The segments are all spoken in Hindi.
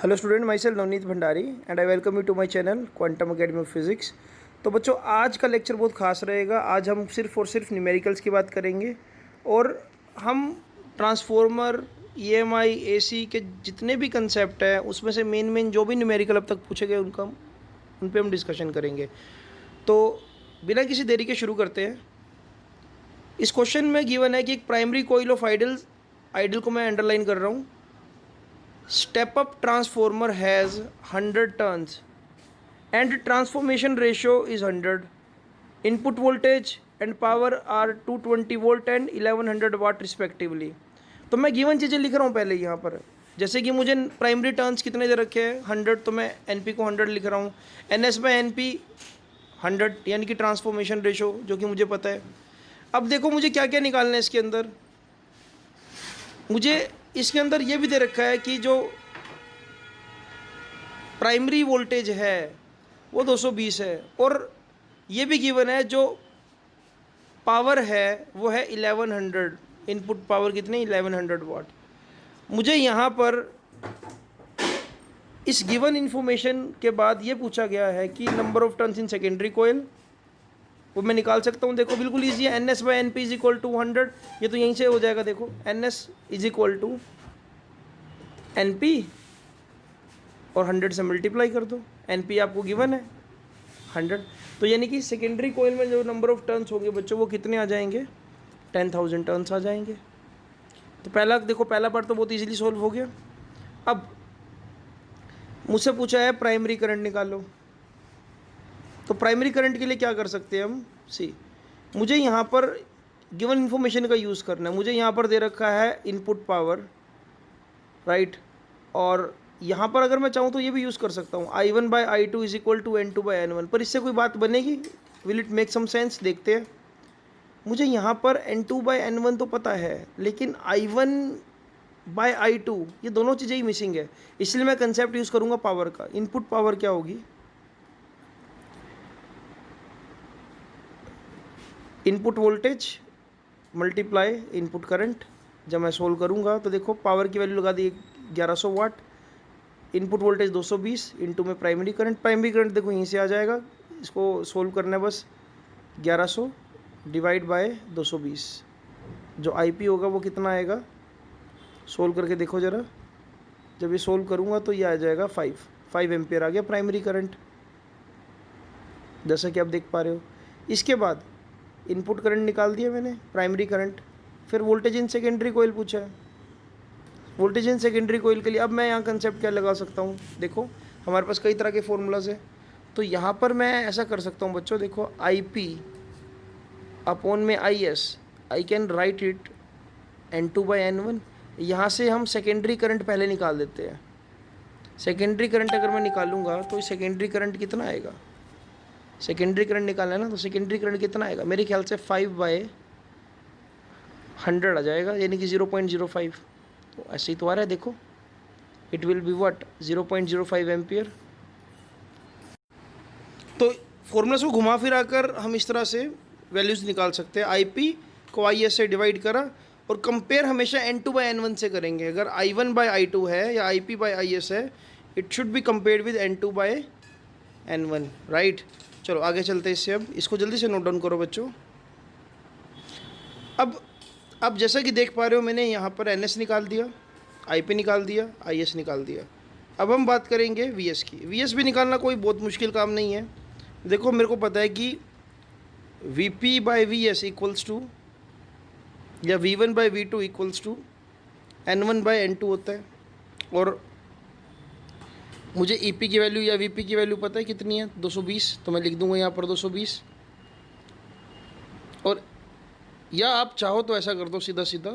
Hello student, myself Navneet Bhandari and I welcome you to my channel Quantum Academy of physics. तो बच्चों, आज का लेक्चर बहुत खास रहेगा। आज हम सिर्फ और सिर्फ न्यूमेरिकल्स की बात करेंगे और हम ट्रांसफॉर्मर, ईएमआई, एसी के जितने भी कंसेप्ट हैं उसमें से मेन जो भी न्यूमेरिकल अब तक पूछे गए उन पे हम डिस्कशन करेंगे। तो बिना किसी देरी के शुरू करते हैं। इस क्वेश्चन में गिवन है कि एक प्राइमरी कोइल ऑफ आइडल को मैं अंडरलाइन कर रहा हूँ। Step up transformer has 100 turns and transformation ratio is 100. Input voltage and power are 220 volt and 1100 watt respectively. तो मैं गिवन चीज़ें लिख रहा हूँ पहले यहाँ पर। जैसे कि मुझे प्राइमरी टर्न्स कितने दे रखे हैं 100, तो मैं एनपी को 100 लिख रहा हूँ। एनएस बाय एनपी 100 यानी कि ट्रांसफॉर्मेशन रेशो, जो कि मुझे पता है। अब देखो मुझे क्या क्या निकालना है इसके अंदर। मुझे इसके अंदर ये भी दे रखा है कि जो प्राइमरी वोल्टेज है वो 220 है और ये भी गिवन है जो पावर है वो है 1100। इनपुट पावर कितनी, 1100 वाट। मुझे यहाँ पर इस गिवन इंफॉर्मेशन के बाद ये पूछा गया है कि number of turns in secondary coil, वो मैं निकाल सकता हूँ। देखो बिल्कुल ईजी है। N S by N P is equal to 100। ये तो यहीं से हो जाएगा। देखो N S is equal to N P और 100 से मल्टीप्लाई कर दो। एन पी आपको गिवन है 100। तो यानी कि सेकेंडरी कोयल में जो नंबर ऑफ टर्न्स होंगे बच्चों वो कितने आ जाएंगे, 10,000 टर्न्स आ जाएंगे। तो पहला देखो, पहला पार्ट तो बहुत इजीली सोल्व हो गया। अब मुझसे पूछा है प्राइमरी करंट निकालो। तो प्राइमरी करंट के लिए क्या कर सकते हैं हम, सी मुझे यहाँ पर गिवन इन्फॉर्मेशन का यूज़ करना है। मुझे यहाँ पर दे रखा है इनपुट पावर, राइट। और यहाँ पर अगर मैं चाहूँ तो ये भी यूज़ कर सकता हूँ, I1 by I2 is equal to N2 by N1। पर इससे कोई बात बनेगी, will it make some sense, देखते हैं। मुझे यहाँ पर N2 बाई N1 तो पता है, लेकिन I1 बाई I2 ये दोनों चीज़ें ही मिसिंग है। इसलिए मैं कंसेप्ट यूज़ करूँगा पावर का। इनपुट पावर क्या होगी, input voltage multiply input current. जब मैं सोल्व करूँगा तो देखो पावर की वैल्यू लगा दी 1100 वाट, इनपुट वोल्टेज 220 इंटू में प्राइमरी करंट देखो यहीं से आ जाएगा। इसको सोल्व करना है बस। 1100 डिवाइड बाय 220, जो आईपी होगा वो कितना आएगा, सोल्व करके देखो ज़रा। जब ये सोल्व करूँगा तो ये आ जाएगा 5 एम्पियर आ गया प्राइमरी करंट, जैसा कि आप देख पा रहे हो। इसके बाद इनपुट करंट निकाल दिया मैंने, प्राइमरी करंट। फिर वोल्टेज इन सेकेंडरी कोयल पूछा है। वोल्टेज इन सेकेंडरी कोयल के लिए अब मैं यहाँ कंसेप्ट क्या लगा सकता हूँ, देखो हमारे पास कई तरह के फॉर्मूलाज है। तो यहाँ पर मैं ऐसा कर सकता हूँ बच्चों, देखो आई पी अपॉन में I S, I can write it N2 by N1। यहाँ से हम सेकेंडरी करंट पहले निकाल देते हैं। सेकेंडरी करंट अगर मैं निकालूंगा तो सेकेंडरी करंट कितना आएगा, सेकेंडरी करंट निकालना है ना, तो सेकेंडरी करंट कितना आएगा, मेरे ख्याल से 5/100 आ जाएगा, यानी कि 0.05। तो ऐसे ही तो आ रहा है, देखो it will be what, 0.05 ampere. तो फॉर्मूला को घुमा फिरा कर हम इस तरह से वैल्यूज़ निकाल सकते हैं। आईपी को आई एस से डिवाइड करा और कंपेयर हमेशा N2 बाई N1 से करेंगे। अगर I1 बाई I2 है या IP बाई IS है, it should be compared with N2 by N1, right. चलो आगे चलते हैं इससे। अब इसको जल्दी से नोट डाउन करो बच्चों। अब जैसा कि देख पा रहे हो, मैंने यहाँ पर NS निकाल दिया, IP निकाल दिया, IS निकाल दिया। अब हम बात करेंगे VS की। VS भी निकालना कोई बहुत मुश्किल काम नहीं है। देखो मेरे को पता है कि VP by VS equals to, या V1 by V2 equals to N1 by N2 होता है। और मुझे EP की वैल्यू या VP की वैल्यू पता है कितनी है, 220। तो मैं लिख दूंगा यहाँ पर 220। और या आप चाहो तो ऐसा कर दो सीधा सीधा,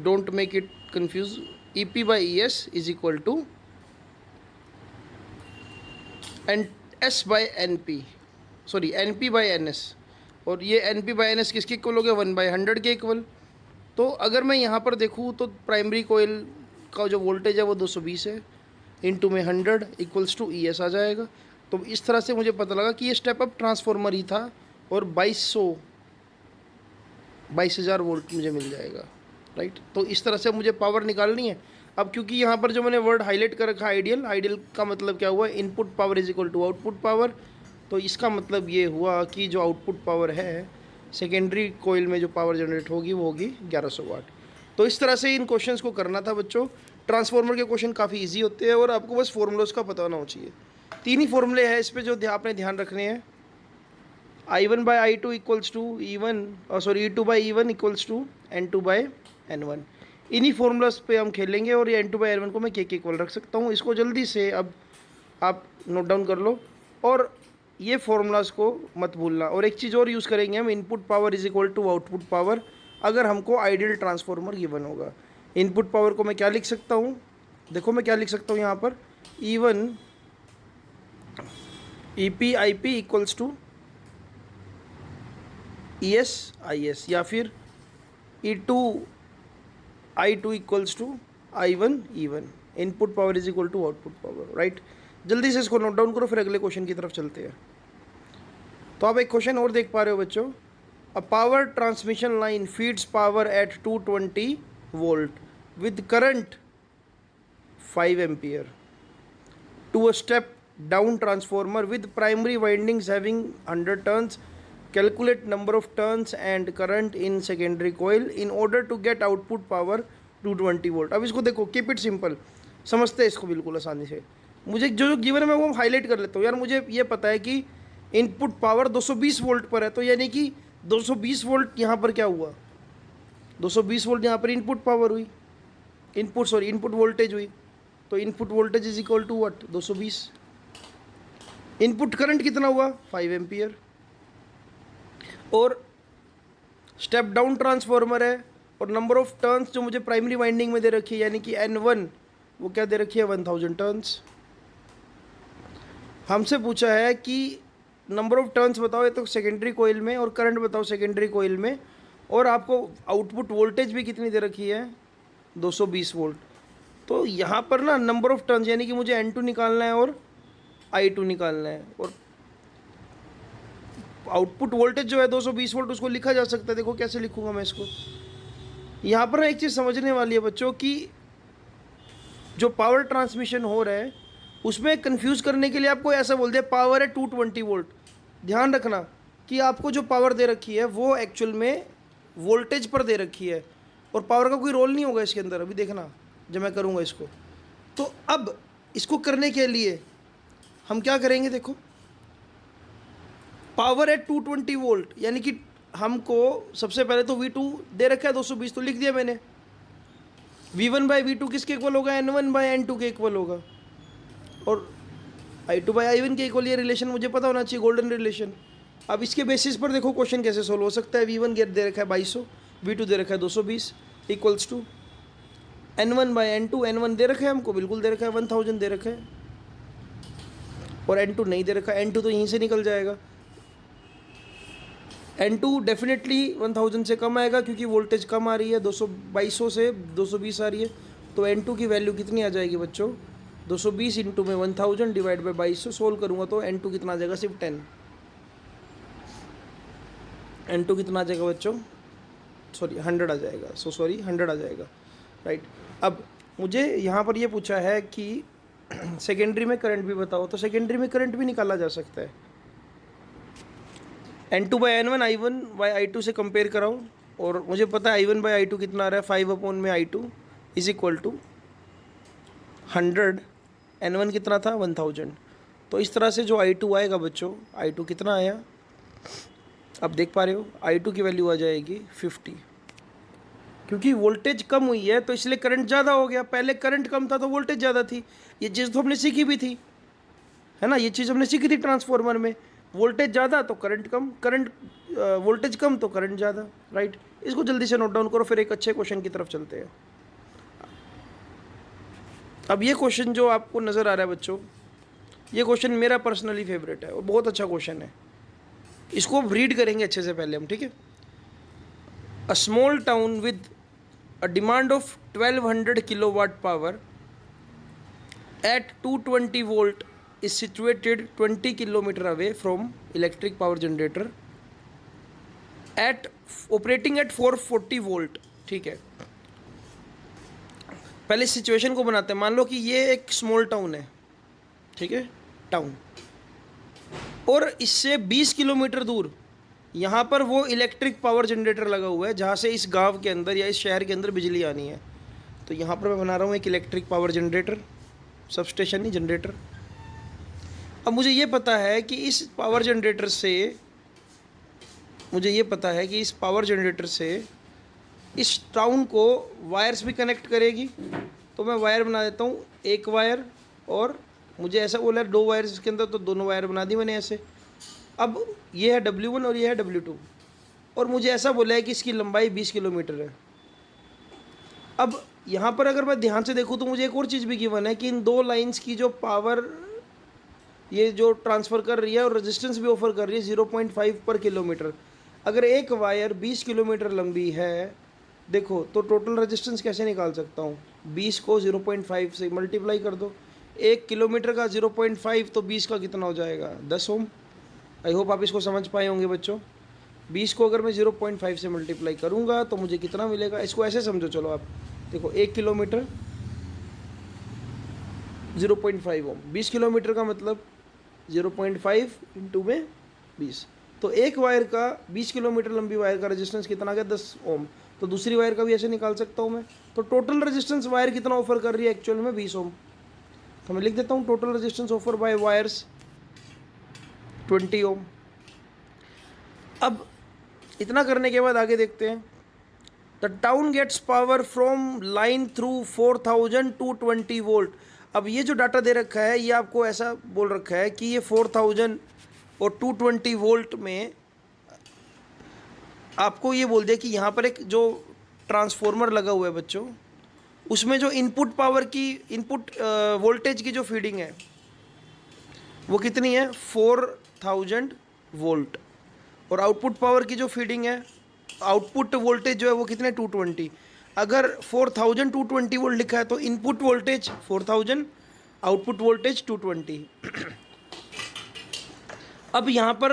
don't make it confuse. EP by ES is equal to NS by NP, sorry NP by NS। और ये NP बाई NS किसके इक्वल हो गया, 1/100 के इक्वल। तो अगर मैं यहाँ पर देखूँ तो प्राइमरी कोयल का जो वोल्टेज है वो 220 है, इंटू में 100 इक्वल्स टू ES आ जाएगा। तो इस तरह से मुझे पता लगा कि ये स्टेप अप ट्रांसफॉर्मर ही था और 22,000 वोल्ट मुझे मिल जाएगा, राइट। तो इस तरह से मुझे पावर निकालनी है। अब क्योंकि यहाँ पर जो मैंने वर्ड हाईलाइट कर रखा है आइडियल, आइडियल का मतलब क्या हुआ, input power is equal to output power. तो इसका मतलब ये हुआ कि जो आउटपुट पावर है सेकेंडरी कोयल में जो पावर जनरेट होगी वो होगी 1100 वाट। तो इस तरह से इन क्वेश्चंस को करना था बच्चों। ट्रांसफार्मर के क्वेश्चन काफ़ी इजी होते हैं और आपको बस फॉर्मूलोज का पता होना चाहिए। 3 ही फॉर्मूले हैं इस पर जो आपने ध्यान रखने हैं। I1 by I2 equals to E2 by E1 equals to N2 by N1। इन्हीं फॉर्मूलाज पे हम खेलेंगे और ये N2 by N1 को मैं के इक्वल रख सकता हूँ। इसको जल्दी से अब आप नोट डाउन कर लो और ये फॉर्मूलाज को मत भूलना। और एक चीज़ और यूज़ करेंगे हम, input power is equal to output power, अगर हमको आइडियल ट्रांसफार्मर गिवन होगा। इनपुट पावर को मैं क्या लिख सकता हूँ, देखो मैं क्या लिख सकता हूँ यहाँ पर, E1 EP IP equals to ES IS, या फिर E2 I2 equals to I1 E1। Input power is equal to output power, right. जल्दी से इसको नोट डाउन करो, फिर अगले क्वेश्चन की तरफ चलते हैं। तो आप एक क्वेश्चन और देख पा रहे हो बच्चों, a power transmission line feeds power at 220 volt with current 5 ampere to a step down transformer with primary windings having 100 turns. Calculate number of turns and current in secondary coil in order to get output power 220 volt. अब इसको देखो, कीप इट सिंपल, समझते हैं इसको बिल्कुल आसानी से। मुझे जो जो गिवन है मैं वो हाईलाइट कर लेता हूँ। यार मुझे ये पता है कि इनपुट पावर 220 वोल्ट पर है, तो यानी कि 220 वोल्ट यहाँ पर क्या हुआ, 220 वोल्ट यहाँ पर इनपुट पावर हुई, इनपुट वोल्टेज हुई। तो input voltage is equal to what, 220। Input current कितना हुआ, 5 एम्पियर। और स्टेप डाउन ट्रांसफार्मर है और नंबर ऑफ टर्न्स जो मुझे प्राइमरी वाइंडिंग में दे रखी है, यानी कि N1 वो क्या दे रखी है, 1000 टर्न्स। हमसे पूछा है कि नंबर ऑफ टर्न्स बताओ, ये तो सेकेंडरी कोयल में, और करंट बताओ सेकेंडरी कोयल में, और आपको आउटपुट वोल्टेज भी कितनी दे रखी है, 220 वोल्ट। तो यहाँ पर ना नंबर ऑफ टर्न्स यानी कि मुझे N2 निकालना है और I2 निकालना है, और आउटपुट वोल्टेज जो है 220 वोल्ट, उसको लिखा जा सकता है। देखो कैसे लिखूंगा मैं इसको। यहाँ पर एक चीज़ समझने वाली है बच्चों कि जो पावर ट्रांसमिशन हो रहा है उसमें कंफ्यूज करने के लिए आपको ऐसा बोल दिया पावर है 220 वोल्ट। ध्यान रखना कि आपको जो पावर दे रखी है वो एक्चुअल में वोल्टेज पर दे रखी है, और पावर का कोई रोल नहीं होगा इसके अंदर। अभी देखना जब मैं करूँगा इसको। तो अब इसको करने के लिए हम क्या करेंगे, देखो पावर है 220 वोल्ट, यानी कि हमको सबसे पहले तो V2 दे रखा है 220, तो लिख दिया मैंने। V1 बाई V2 किसके इक्वल होगा, N1 बाई N2 के इक्वल होगा, और I2 बाई I1 के इक्वल। ये रिलेशन मुझे पता होना चाहिए, गोल्डन रिलेशन। अब इसके बेसिस पर देखो क्वेश्चन कैसे सोल्व हो सकता है। V1 दे रखा है 2200, V2 दे रखा है 220 equals to N1 by N2। N1 दे रखा है हमको, बिल्कुल दे रखा है, 1000 दे रखा है, और N2 नहीं दे रखा है। N2 तो यहीं से निकल जाएगा। N2 डेफिनेटली 1000 से कम आएगा क्योंकि वोल्टेज कम आ रही है, 2200 से 220 आ रही है। तो N2 की वैल्यू कितनी आ जाएगी बच्चों, 220 इंटू में 1000 डिवाइड बाई 2200। सोल्व करूँगा तो N2 कितना आ जाएगा, सिर्फ 10। N2 कितना आ जाएगा बच्चों, 100 आ जाएगा। 100 आ जाएगा, राइट। अब मुझे यहाँ पर ये पूछा है कि सेकेंडरी में करंट भी बताओ, तो सेकेंडरी में करंट भी निकाला जा सकता है। N2 by N1 I1 by I2 से कंपेयर कराऊँ, और मुझे पता है I1 बाई I2 कितना आ रहा है, 5/I2 is equal to 100। N1 कितना था, 1000। तो इस तरह से जो I2 आएगा बच्चों, I2 कितना आया, अब देख पा रहे हो, I2 की वैल्यू आ जाएगी 50। क्योंकि वोल्टेज कम हुई है तो इसलिए करंट ज़्यादा हो गया। पहले करंट कम था तो वोल्टेज ज़्यादा थी। ये चीज़ तो हमने सीखी भी थी, है ना, ये चीज़ हमने सीखी थी ट्रांसफार्मर में। वोल्टेज ज़्यादा तो करंट कम, वोल्टेज कम तो करंट ज़्यादा, राइट। इसको जल्दी से नोट डाउन करो, फिर एक अच्छे क्वेश्चन की तरफ चलते हैं। अब ये क्वेश्चन जो आपको नज़र आ रहा है बच्चों, ये क्वेश्चन मेरा पर्सनली फेवरेट है और बहुत अच्छा क्वेश्चन है। इसको रीड करेंगे अच्छे से पहले हम, ठीक है। A small town with a demand of 1200 kilowatt power at 220 volt is situated 20 kilometer away from electric power generator at operating at 440 volt, ठीक है। पहले इस सिचुएशन को बनाते हैं। मान लो कि ये एक स्मॉल टाउन है, ठीक है, टाउन, और इससे 20 किलोमीटर दूर यहाँ पर वो इलेक्ट्रिक पावर जनरेटर लगा हुआ है जहाँ से इस गांव के अंदर या इस शहर के अंदर बिजली आनी है। तो यहाँ पर मैं बना रहा हूँ एक electric power generator, sub station नहीं, जनरेटर। अब मुझे ये पता है कि इस पावर जनरेटर से इस टाउन को वायर्स भी कनेक्ट करेगी। तो मैं वायर बना देता हूँ, एक वायर, और मुझे ऐसा बोला है 2 वायर इसके अंदर, तो दोनों वायर बना दी मैंने ऐसे। अब ये है W1 और ये है W2, और मुझे ऐसा बोला है कि इसकी लंबाई 20 किलोमीटर है। अब यहाँ पर अगर मैं ध्यान से देखूँ तो मुझे एक और चीज़ भी गिवन है कि इन 2 लाइंस की जो पावर ये जो ट्रांसफ़र कर रही है और रेजिस्टेंस भी ऑफर कर रही है 0.5 पर किलोमीटर। अगर एक वायर 20 किलोमीटर लंबी है, देखो, तो टोटल रेजिस्टेंस कैसे निकाल सकता हूँ? 20 को 0.5 से मल्टीप्लाई कर दो। 1 किलोमीटर का 0.5 तो 20 का कितना हो जाएगा? 10 ओम। आई होप आप इसको समझ पाए होंगे बच्चों। 20 को अगर मैं 0.5 से मल्टीप्लाई करूँगा तो मुझे कितना मिलेगा? इसको ऐसे समझो, चलो आप देखो, 1 किलोमीटर 0.5 ओम, 20 किलोमीटर का मतलब 0.5 इंटू में 20। तो एक वायर का 20 किलोमीटर लंबी वायर का रेजिस्टेंस कितना आ गया? 10 ओम। तो दूसरी वायर का भी ऐसे निकाल सकता हूँ मैं। तो टोटल रेजिस्टेंस वायर कितना ऑफर कर रही है एक्चुअल में? 20 ओम। तो मैं लिख देता हूँ total resistance offer by wires 20 ohm. अब इतना करने के बाद आगे देखते हैं। The town gets power from line through 4220 volt. अब ये जो डाटा दे रखा है ये आपको ऐसा बोल रखा है कि ये 4000 और 220 वोल्ट में आपको ये बोल दिया कि यहाँ पर एक जो ट्रांसफॉर्मर लगा हुआ है बच्चों, उसमें जो इनपुट पावर की, इनपुट वोल्टेज की जो फीडिंग है वो कितनी है? 4000 वोल्ट। और आउटपुट पावर की जो फीडिंग है, आउटपुट वोल्टेज जो है वो कितने? 220। अगर 4220 वोल्ट लिखा है तो इनपुट वोल्टेज 4000, आउटपुट वोल्टेज 220। अब यहाँ पर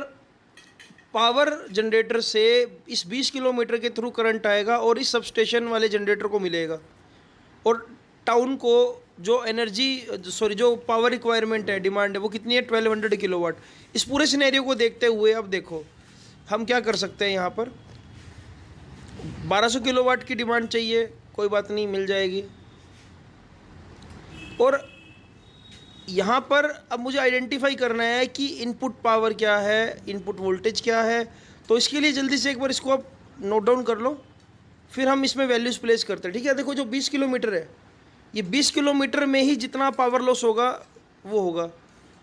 पावर जनरेटर से इस 20 किलोमीटर के थ्रू करंट आएगा और इस सबस्टेशन वाले जनरेटर को मिलेगा, और टाउन को जो जो पावर रिक्वायरमेंट है, डिमांड है, वो कितनी है? 1200 किलोवाट। इस पूरे सिनेरियो को देखते हुए अब देखो हम क्या कर सकते हैं। यहाँ पर 1200 किलोवाट की डिमांड चाहिए, कोई बात नहीं, मिल जाएगी। और यहाँ पर अब मुझे आइडेंटिफाई करना है कि इनपुट पावर क्या है, इनपुट वोल्टेज क्या है। तो इसके लिए जल्दी से एक बार इसको आप नोट डाउन कर लो, फिर हम इसमें वैल्यूज़ प्लेस करते हैं। ठीक है, देखो जो 20 किलोमीटर है, ये 20 किलोमीटर में ही जितना पावर लॉस होगा वो होगा,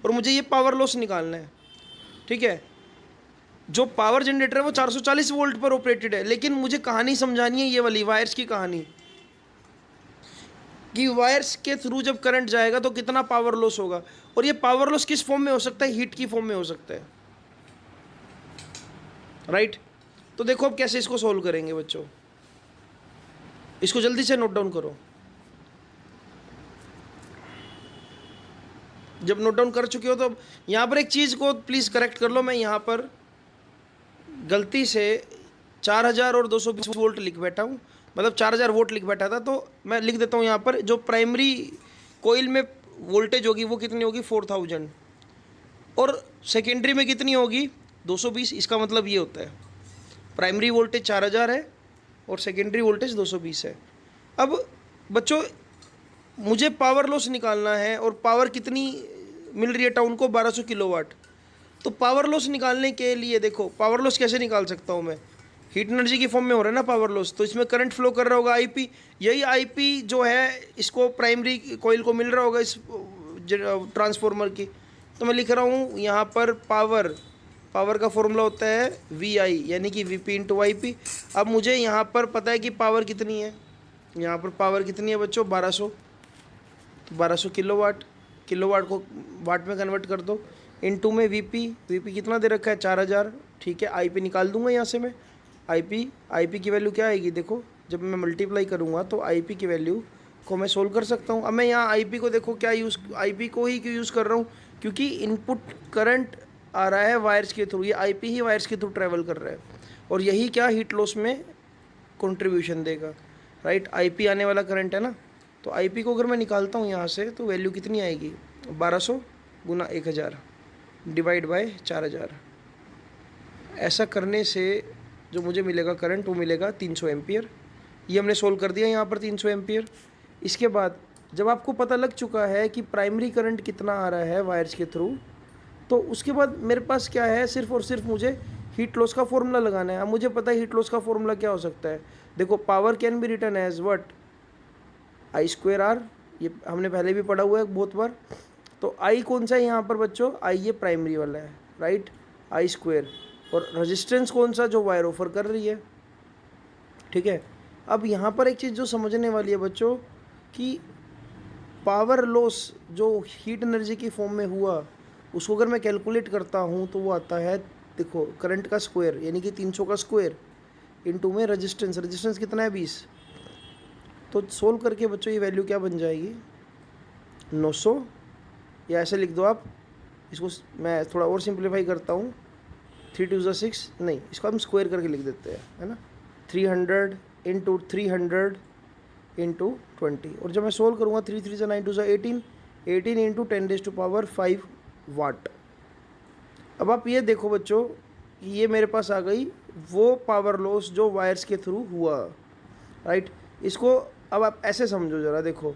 और मुझे ये पावर लॉस निकालना है। ठीक है, जो पावर जनरेटर है वो 440 वोल्ट पर ऑपरेटेड है, लेकिन मुझे कहानी समझानी है ये वाली वायर्स की कहानी, कि वायर्स के थ्रू जब करंट जाएगा तो कितना पावर लॉस होगा। और ये पावर लॉस किस फॉर्म में हो सकता है? हीट की फॉर्म में हो सकता है, राइट। तो देखो अब कैसे इसको सॉल्व करेंगे बच्चों, इसको जल्दी से नोट डाउन करो। जब नोट डाउन कर चुके हो तो अब यहाँ पर एक चीज़ को प्लीज़ करेक्ट कर लो। मैं यहाँ पर गलती से 4000 और 220 वोल्ट लिख बैठा हूँ, मतलब 4000 वोल्ट लिख बैठा था। तो मैं लिख देता हूँ यहाँ पर जो प्राइमरी कोयल में वोल्टेज होगी वो कितनी होगी? 4000, और सेकेंडरी में कितनी होगी? 220। इसका मतलब ये होता है प्राइमरी वोल्टेज 4000 है और सेकेंडरी वोल्टेज 220 है। अब बच्चों मुझे पावर लॉस निकालना है, और पावर कितनी मिल रही है टाउन को? 1200 किलोवाट। तो पावर लॉस निकालने के लिए देखो, पावर लॉस कैसे निकाल सकता हूँ मैं? हीट एनर्जी की फॉर्म में हो रहा है ना पावर लॉस, तो इसमें करंट फ्लो कर रहा होगा आईपी। यही आईपी जो है इसको प्राइमरी कोयल को मिल रहा होगा इस ट्रांसफॉर्मर की। तो मैं लिख रहा हूँ यहाँ पर पावर का फॉर्मूला होता है VI, यानी कि VP इंटू IP। अब मुझे यहाँ पर पता है कि पावर कितनी है, यहाँ पर पावर कितनी है बच्चों? 1200। तो 1200 किलोवाट, किलोवाट को वाट में कन्वर्ट कर दो, इनटू में VP कितना दे रखा है? 4000। ठीक है, IP निकाल दूंगा यहाँ से मैं। IP की वैल्यू क्या आएगी? देखो जब मैं मल्टीप्लाई करूँगा तो IP की वैल्यू को मैं सोल्व कर सकता हूँ। अब मैं यहाँ IP को देखो क्या IP को ही क्यों यूज़ कर रहा हूँ? क्योंकि इनपुट करंट आ रहा है वायर्स के थ्रू, ये IP ही वायर्स के थ्रू ट्रैवल कर रहा है, और यही क्या हीट लॉस में कंट्रीब्यूशन देगा, राइट। IP आने वाला करंट है ना, तो IP को अगर मैं निकालता हूँ यहाँ से तो वैल्यू कितनी आएगी, 1200 गुना 1000 डिवाइड बाय 4000। ऐसा करने से जो मुझे मिलेगा करंट वो मिलेगा 300 एम्पियर। ये हमने सोल्व कर दिया यहाँ पर 300 एम्पियर। इसके बाद जब आपको पता लग चुका है कि प्राइमरी करंट कितना आ रहा है वायर्स के थ्रू, तो उसके बाद मेरे पास क्या है, सिर्फ और सिर्फ मुझे हीट लॉस का फॉर्मूला लगाना है। अब मुझे पता है हीट लॉस का फॉर्मूला क्या हो सकता है। देखो power can be written as what, I²R, ये हमने पहले भी पढ़ा हुआ है बहुत बार। तो I कौन सा है यहाँ पर बच्चों, I ये प्राइमरी वाला है, राइट, I²। और रेजिस्टेंस कौन सा, जो वायर ऑफर कर रही है, ठीक है। अब यहाँ पर एक चीज़ जो समझने वाली है बच्चों कि पावर लॉस जो हीट एनर्जी की फॉर्म में हुआ, उसको अगर मैं कैलकुलेट करता हूँ तो वो आता है, देखो करंट का स्क्वायर यानी कि 300 का स्क्वायर इनटू में रेजिस्टेंस कितना है 20। तो सोल्व करके बच्चों ये वैल्यू क्या बन जाएगी, 900, या ऐसे लिख दो आप इसको। मैं थोड़ा और सिंप्लीफाई करता हूँ, 3 2 6, नहीं इसको हम स्क्वायर करके लिख देते हैं, है ना, 300 इंटू 300 इंटू 20। और जब मैं सोल्व करूँगा 3 3 9 2 18, 18 इंटू 10⁵ वाट। अब आप ये देखो बच्चों कि ये मेरे पास आ गई वो पावर लॉस जो वायर्स के थ्रू हुआ, राइट। इसको अब आप ऐसे समझो ज़रा, देखो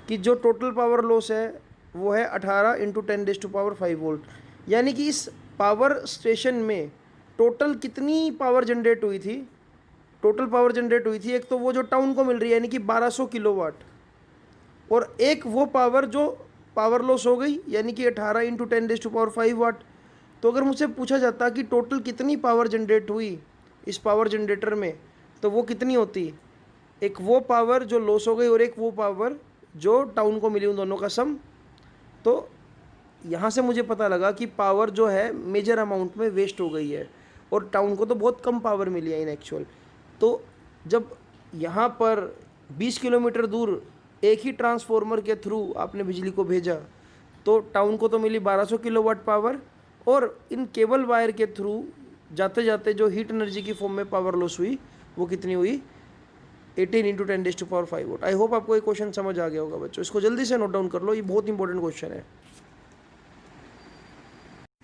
कि जो टोटल पावर लॉस है वो है 18 इंटू 10⁵ वोल्ट। यानी कि इस पावर स्टेशन में टोटल कितनी पावर जनरेट हुई थी, टोटल पावर जनरेट हुई थी, एक तो वो जो टाउन को मिल रही है यानी कि 1200 किलोवाट, और एक वो पावर जो पावर लॉस हो गई यानी कि 18 इंटू 10⁵ वाट। तो अगर मुझसे पूछा जाता कि टोटल कितनी पावर जनरेट हुई इस पावर जनरेटर में, तो वो कितनी होती, एक वो पावर जो लॉस हो गई और एक वो पावर जो टाउन को मिली, उन दोनों का सम। तो यहाँ से मुझे पता लगा कि पावर जो है मेजर अमाउंट में वेस्ट हो गई है और टाउन को तो बहुत कम पावर मिली है इन एक्चुअल। तो जब यहाँ पर 20 किलोमीटर दूर एक ही ट्रांसफॉर्मर के थ्रू आपने बिजली को भेजा, तो टाउन को तो मिली 1200 किलोवाट पावर, और इन केबल वायर के थ्रू जाते जाते जो हीट एनर्जी की फॉर्म में पावर लॉस हुई वो कितनी हुई, 18 इंटू 10⁵ वोट। आई होप आपको ये क्वेश्चन समझ आ गया होगा बच्चों। इसको जल्दी से नोट डाउन कर लो, ये बहुत इंपॉर्टेंट क्वेश्चन है।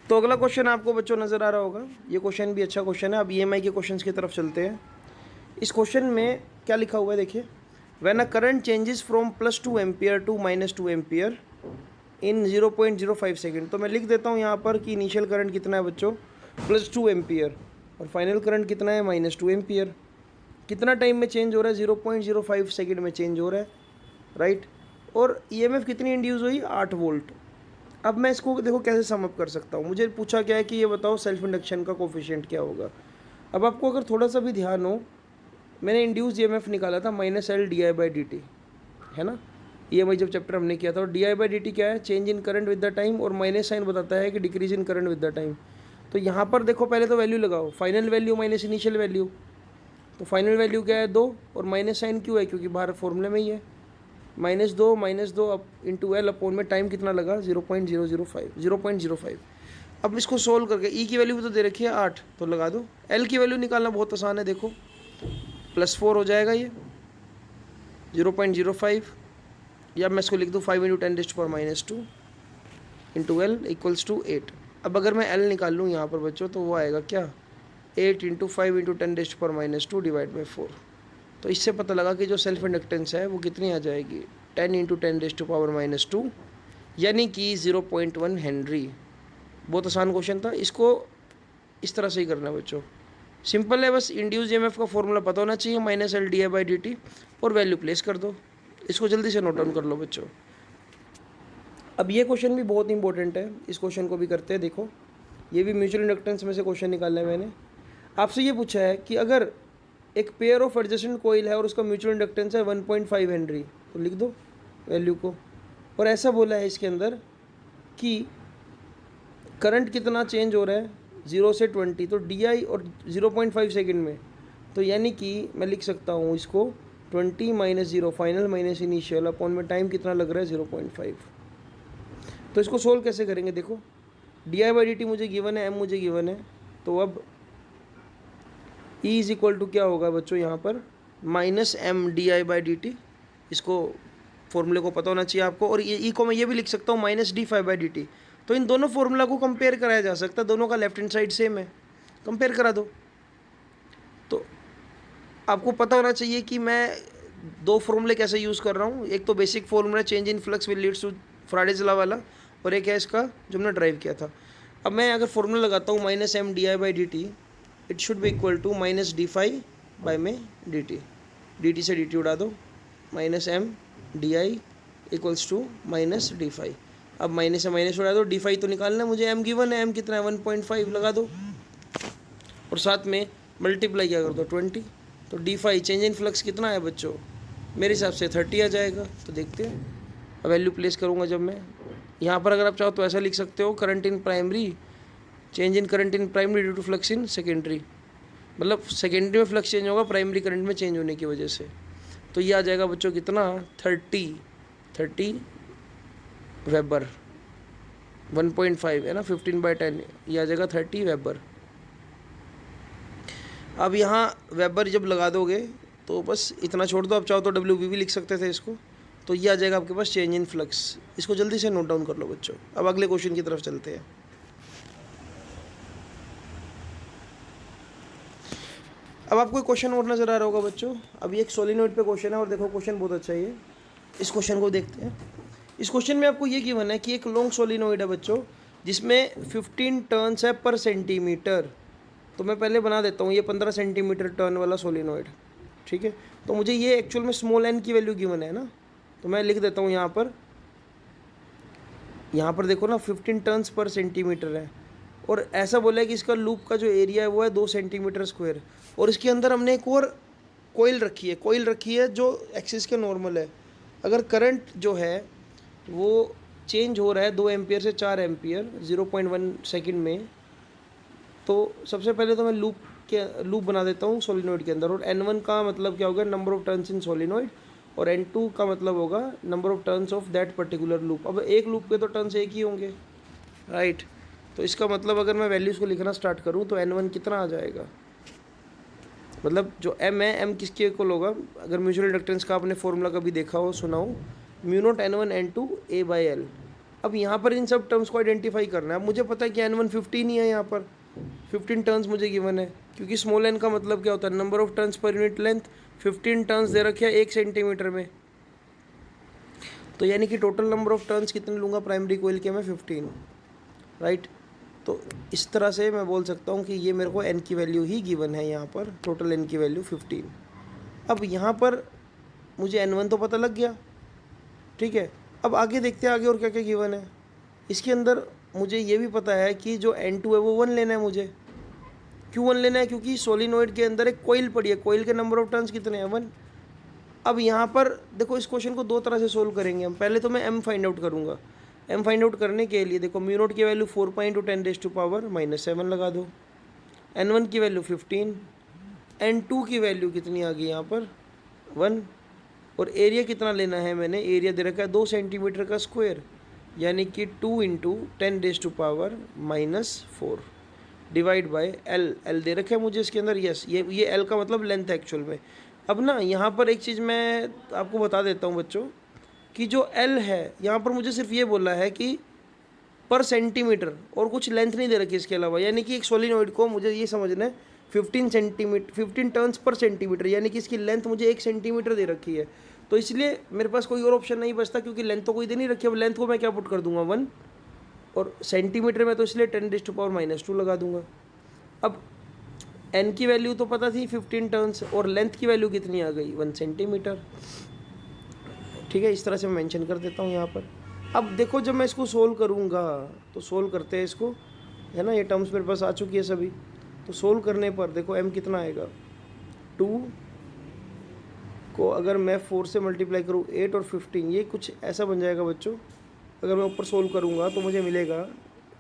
तो अगला क्वेश्चन आपको बच्चों नज़र आ रहा होगा, ये क्वेश्चन भी अच्छा क्वेश्चन है। अब EMI के क्वेश्चन की तरफ चलते हैं। इस क्वेश्चन में क्या लिखा हुआ है देखिए, when a current changes from +2 ampere to -2 ampere in 0.05 second. तो मैं लिख देता हूँ यहाँ पर कि इनिशियल करंट कितना है बच्चों, +2 एम्पियर, और फाइनल करंट कितना है, -2 एम्पियर। कितना टाइम में चेंज हो रहा है, 0.05 सेकेंड में चेंज हो रहा है, राइट। और EMF कितनी इंड्यूस हुई, 8 वोल्ट। अब मैं इसको देखो कैसे सम अप कर सकता हूँ। मुझे पूछा क्या है कि ये बताओ सेल्फ इंडक्शन का कोफिशिएंट क्या होगा। अब आपको अगर थोड़ा सा भी ध्यान हो, मैंने इंड्यूस EMF निकाला था -L/di/dt, है ना। EMI जब चैप्टर हमने किया था, और di/dt क्या है, change in current with the time, और माइनस साइन बताता है कि decrease in current with the time. तो यहाँ पर देखो पहले तो वैल्यू लगाओ, final value minus initial value. तो फाइनल वैल्यू क्या है, 2, और माइनस साइन क्यों है, क्योंकि बाहर फॉर्मूले में ही है, -2 अप इंटू L अपॉन में टाइम कितना लगा, 0.05। अब इसको सोल्व करके E की वैल्यू भी तो दे रखी है 8, तो लगा दो। L की वैल्यू निकालना बहुत आसान है, देखो +4 हो जाएगा ये 0.05, या मैं इसको लिख दूँ 5 into 10⁻² into L equals to 8। अब अगर मैं L निकाल लूँ यहाँ पर बच्चों, तो वो आएगा क्या, 8 इंटू 5 इंटू 10⁻² डिवाइड बाई 4। तो इससे पता लगा कि जो सेल्फ इंडक्टेंस है वो कितनी आ जाएगी, 10 इंटू 10⁻², यानी कि 0.1 हेनरी। बहुत आसान क्वेश्चन था, इसको इस तरह से ही करना है बच्चों, सिंपल है। बस इंड्यूस EMF का फॉर्मूला पता होना चाहिए, -L/di/dt, और वैल्यू प्लेस कर दो। इसको जल्दी से नोट डाउन कर लो बच्चों। अब ये क्वेश्चन भी बहुत इंपॉर्टेंट है, इस क्वेश्चन को भी करते हैं। देखो ये भी म्यूचुअल इंडक्टेंस में से क्वेश्चन निकाला है मैंने। आपसे ये पूछा है कि अगर एक पेयर ऑफ एडजेसेंट कोइल है और उसका म्यूचुअल इंडक्टेंस है 1.5 हेनरी, तो लिख दो वैल्यू को। और ऐसा बोला है इसके अंदर कि करंट कितना चेंज हो रहा है 0 से 20, तो DI और 0.5 सेकेंड में, तो यानी कि मैं लिख सकता हूँ इसको 20 - 0 फाइनल माइनस इनिशियल अपॉन में टाइम कितना लग रहा है 0.5। तो इसको सोल्व कैसे करेंगे, देखो di/dt मुझे गिवन है, M मुझे गिवन है, तो अब E इज इक्वल टू क्या होगा बच्चों यहाँ पर, -M di/dt। इसको फॉर्मूले को पता होना चाहिए आपको। और ये ई को मैं ये भी लिख सकता हूँ -d∅/dt। तो इन दोनों फॉर्मूला को कंपेयर कराया जा सकता है, दोनों का लेफ्ट हैंड साइड सेम है, कंपेयर करा दो। तो आपको पता होना चाहिए कि मैं दो फॉर्मूले कैसे यूज़ कर रहा हूँ। एक तो basic formula change in flux will leads to Faraday's law वाला, और एक है इसका जो हमने ड्राइव किया था। अब मैं अगर फॉर्मूला लगाता हूँ -m/di/dt, it should be equal to -d∅/dt। dt से dt उड़ा दो, -m/di इक्वल्स टू -d∅। अब माइनस से माइनस उड़ा दो, d∅ तो निकालना है मुझे, m गिवन है, m कितना है 1.5 लगा दो, और साथ में मल्टीप्लाई क्या कर दो 20। तो d∅ चेंज इन फ्लक्स कितना है बच्चों, मेरे हिसाब से 30 आ जाएगा। तो देखते हैं, अब वैल्यू प्लेस करूँगा जब मैं यहाँ पर, अगर आप चाहो तो ऐसा लिख सकते हो, current in primary, change in current in primary due to flux in secondary, मतलब सेकेंडरी में फ्लक्स चेंज होगा प्राइमरी करंट में चेंज होने की वजह से। तो ये आ जाएगा बच्चों कितना 30 वेबर, 1.5 है ना, 15/10, ये आ जाएगा 30 वेबर। अब यहाँ वेबर जब लगा दोगे तो बस इतना छोड़ दो, आप चाहो तो WB भी लिख सकते थे इसको। तो ये आ जाएगा आपके पास चेंज इन फ्लक्स। इसको जल्दी से नोट डाउन कर लो बच्चों। अब अगले क्वेश्चन की तरफ चलते हैं। अब आपको एक क्वेश्चन और नज़र आ रहा होगा बच्चों। अब ये एक सोलिनॉइड पे क्वेश्चन है, और देखो क्वेश्चन बहुत अच्छा है ये। इस क्वेश्चन को देखते हैं। इस क्वेश्चन में आपको ये गिवन है कि एक लॉन्ग सोलिनॉइड है बच्चों, जिसमें 15 टर्न्स है पर सेंटीमीटर। तो मैं पहले बना देता हूँ, ये 15 सेंटीमीटर टर्न वाला सोलिनॉइड, ठीक है। तो मुझे ये एक्चुअल में स्मॉल n की वैल्यू गिवन है ना, तो मैं लिख देता हूँ यहाँ पर देखो ना 15 टर्न्स पर सेंटीमीटर है, और ऐसा बोला है कि इसका लूप का जो एरिया है वो है 2 सेंटीमीटर स्क्वायर, और इसके अंदर हमने एक और कोयल रखी है जो एक्सिस के नॉर्मल है। अगर करंट जो है वो चेंज हो रहा है 2 एम्पियर से 4 एम्पियर 0.1 सेकंड में, तो सबसे पहले तो मैं लूप बना देता हूँ सोलिनॉइड के अंदर। और N1 का मतलब क्या होगा, number of turns in solenoid, और N2 का मतलब होगा number of turns of that particular loop. अब एक लूप के तो टर्न्स एक ही होंगे, राइट। तो इसका मतलब अगर मैं वैल्यूज़ को लिखना स्टार्ट करूँ तो N1 कितना आ जाएगा, मतलब जो M है, M किसके इक्वल होगा, अगर म्यूचुअल इंडक्टेंस का आपने फॉर्मूला कभी देखा हो, सुना हो, μ0 N1 N2 A/L। अब यहाँ पर इन सब टर्म्स को आइडेंटिफाई करना है। अब मुझे पता है कि N1 15 ही है, यहाँ पर 15 टर्न्स मुझे गिवन है, क्योंकि स्मॉल n का मतलब क्या होता है, नंबर ऑफ टर्न्स पर यूनिट लेंथ। 15 टर्न्स दे रखे हैं 1 सेंटीमीटर में, तो यानी कि टोटल नंबर ऑफ टर्न्स कितने लूँगा प्राइमरी कोयल के मैं 15, राइट। तो इस तरह से मैं बोल सकता हूँ कि ये मेरे को n की वैल्यू ही गिवन है यहाँ पर, टोटल n की वैल्यू 15। अब यहाँ पर मुझे N1 तो पता लग गया, ठीक है। अब आगे देखते हैं आगे और क्या क्या गिवन है। इसके अंदर मुझे ये भी पता है कि जो N2 है वो 1 लेना है मुझे। क्यों 1 लेना है, क्योंकि सोलिनॉइड के अंदर एक कोयल पड़ी है, कोयल के नंबर ऑफ टर्न्स कितने हैं 1। अब यहाँ पर देखो इस क्वेश्चन को दो तरह से सोल्व करेंगे हम। पहले तो मैं m फाइंड आउट करूँगा। m फाइंड आउट करने के लिए देखो μ0 की वैल्यू 4.10⁻⁻7 लगा दो, N1 की वैल्यू 15, N2 की वैल्यू कितनी आ गई यहाँ पर 1, और एरिया कितना लेना है मैंने, एरिया दे रखा है 2 सेंटीमीटर का स्क्वायर, यानी कि 2 × 10⁻⁻4 डिवाइड बाय L दे रखे है मुझे इसके अंदर। यस, ये L का मतलब लेंथ है एक्चुअल में। अब ना यहाँ पर एक चीज़ मैं आपको बता देता हूँ बच्चों, कि जो L है यहाँ पर मुझे सिर्फ ये बोला है कि पर सेंटीमीटर, और कुछ लेंथ नहीं दे रखी इसके अलावा। यानी कि एक सोलिनॉइड को मुझे ये समझना है 15 टर्न्स पर सेंटीमीटर, यानी कि इसकी लेंथ मुझे 1 सेंटीमीटर दे रखी है। तो इसलिए मेरे पास कोई और ऑप्शन नहीं बचता, क्योंकि लेंथ तो कोई दे नहीं रखी है। अब लेंथ को मैं क्या पुट कर दूंगा 1, और सेंटीमीटर में तो इसलिए 10⁻⁻2 लगा दूंगा। अब n की वैल्यू तो पता थी 15 टर्न्स, और लेंथ की वैल्यू कितनी आ गई 1 सेंटीमीटर, ठीक है। इस तरह से मैं मेंशन कर देता हूँ यहाँ पर। अब देखो जब मैं इसको सोल्व करूँगा, तो सोल्व करते हैं इसको, है ना, ये टर्म्स मेरे पास आ चुकी है सभी। तो सोल्व करने पर देखो m कितना आएगा, 2 को अगर मैं 4 से मल्टीप्लाई करूँ 8 और 15, ये कुछ ऐसा बन जाएगा बच्चों। अगर मैं ऊपर सोल्व करूँगा तो मुझे मिलेगा,